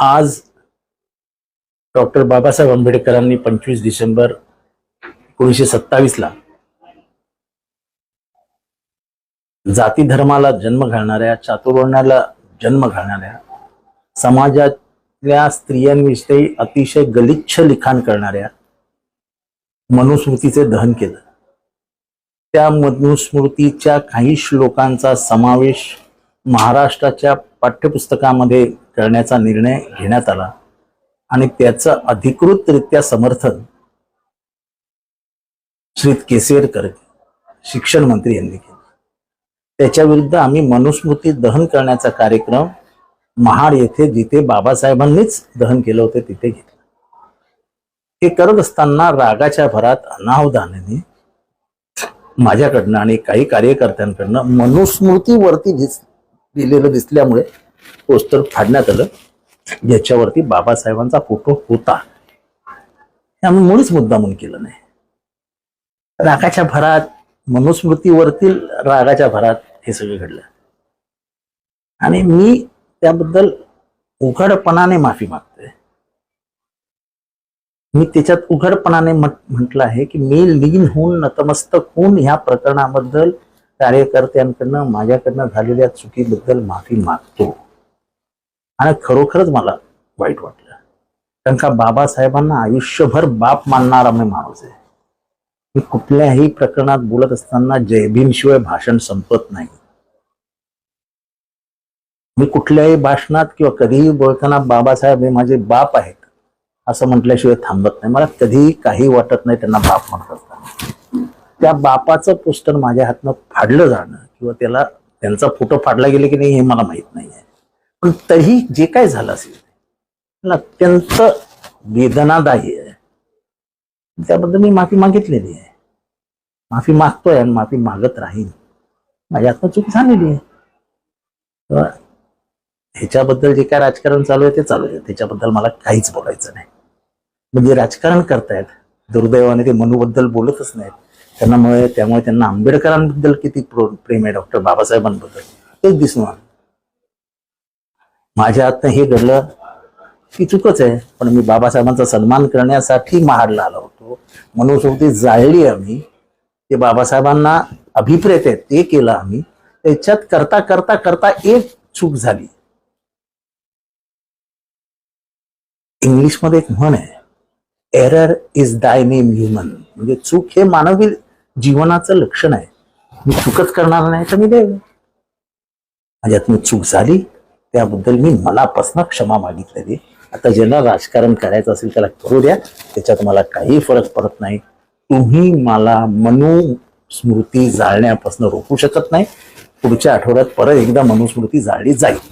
आज डॉक्टर बाबासाहेब आंबेडकरांनी 25 डिसेंबर 1927ला जाती धर्माला जन्म घालणाऱ्या, चातुर्वर्ण्याला जन्म घालणाऱ्या, समाजातल्या स्त्रियांविषयी अतिशय गलिच्छ लिखाण करणाऱ्या मनुस्मृतीचे दहन केलं. त्या मनुस्मृतीच्या काही श्लोकांचा समावेश महाराष्ट्राच्या पाठ्यपुस्तकामध्ये करण्याचा निर्णय घेण्यात आला आणि त्याचं अधिकृतरित्या समर्थन श्री केसरकर शिक्षण मंत्री यांनी केलं. त्याच्या विरुद्ध आम्ही मनुस्मृती दहन करण्याचा कार्यक्रम महाड येथे, जिथे बाबासाहेबांनीच दहन केलं होतं, तिथे घेतलं. हे करत असताना रागाच्या भरात अनावधानाने माझ्याकडनं आणि काही कार्यकर्त्यांकडनं मनुस्मृतीवरती दिलेलं दिसल्यामुळे पोस्टर फाडण्यात आलं, ज्याच्यावरती बाबासाहेबांचा फोटो होता. हे आम्ही मुळीच मुद्दामून केलं नाही. रागाच्या भरात, मनुस्मृतीवरतील रागाच्या भरात हे सगळं घडलं आणि मी त्याबद्दल उघडपणाने माफी मागतोय. मी त्याच्यात उघडपणाने म्हटलं आहे की मी लीन होऊन, नतमस्तक होऊन ह्या प्रकरणाबद्दल कार्यकर्त्यांकडनं माझ्याकडनं झालेल्या चुकीबद्दल माफी मागतो. आणि खरोखरच मला वाईट वाटलं, कारण का बाबासाहेबांना आयुष्यभर बाप मानणारा मी माणूस आहे. मी कुठल्याही प्रकरणात बोलत असताना जयभीमशिवाय भाषण संपत नाही. मी कुठल्याही भाषणात किंवा कधीही बोलताना बाबासाहेब हे माझे बाप आहेत असं म्हटल्याशिवाय थांबत नाही. मला कधीही काही वाटत नाही त्यांना बाप म्हणत असताना. त्या बापाचं पोस्टर माझ्या हातनं फाडलं जाणं किंवा त्यांचा फोटो फाडला गेले की नाही हे मला माहित नाही आहे, पण तरीही जे काय झालं असेल मला अत्यंत वेदनादायी आहे. त्याबद्दल मी माफी मागितलेली आहे, माफी मागतोय आणि माफी मागत राहीन. माझ्या हातनं चूक झालेली आहे. ह्याच्याबद्दल जे काय राजकारण चालू आहे ते चालू आहे, त्याच्याबद्दल मला काहीच बोलायचं नाही. म्हणजे राजकारण करतायत, दुर्दैवाने ते मनूबद्दल बोलतच नाहीत. त्यामुळे त्यांना आंबेडकरांबद्दल किती प्रेम आहे, डॉक्टर बाबासाहेबांबद्दल, तेच दिसून आलं. माझ्या हातनं हे घडलं की चुकच आहे, पण मी बाबासाहेबांचा सन्मान करण्यासाठी महाडला आलो होतो. मनुस्मृती जाळली आम्ही, ते बाबासाहेबांना अभिप्रेत आहे ते केलं आम्ही. त्याच्यात करता करता करता एक चूक झाली. इंग्लिशमध्ये एक म्हण आहे, एरर इज दाय नेम ह्युमन. म्हणजे चूक हे मानवी जीवनाचं लक्षण आहे. मी चूकच करणार नाही तर मी देव. माझ्यातून चूक झाली, त्याबद्दल मी मनापासून क्षमा मागितलेली. आता ज्यांना राजकारण करायचं असेल त्याला करू द्या, त्याच्यात मला काही फरक पडत नाही. तुम्ही मला मनुस्मृती जाळण्यापासून रोखू शकत नाही. पुढच्या आठवड्यात परत एकदा मनुस्मृती जाळली जाईल.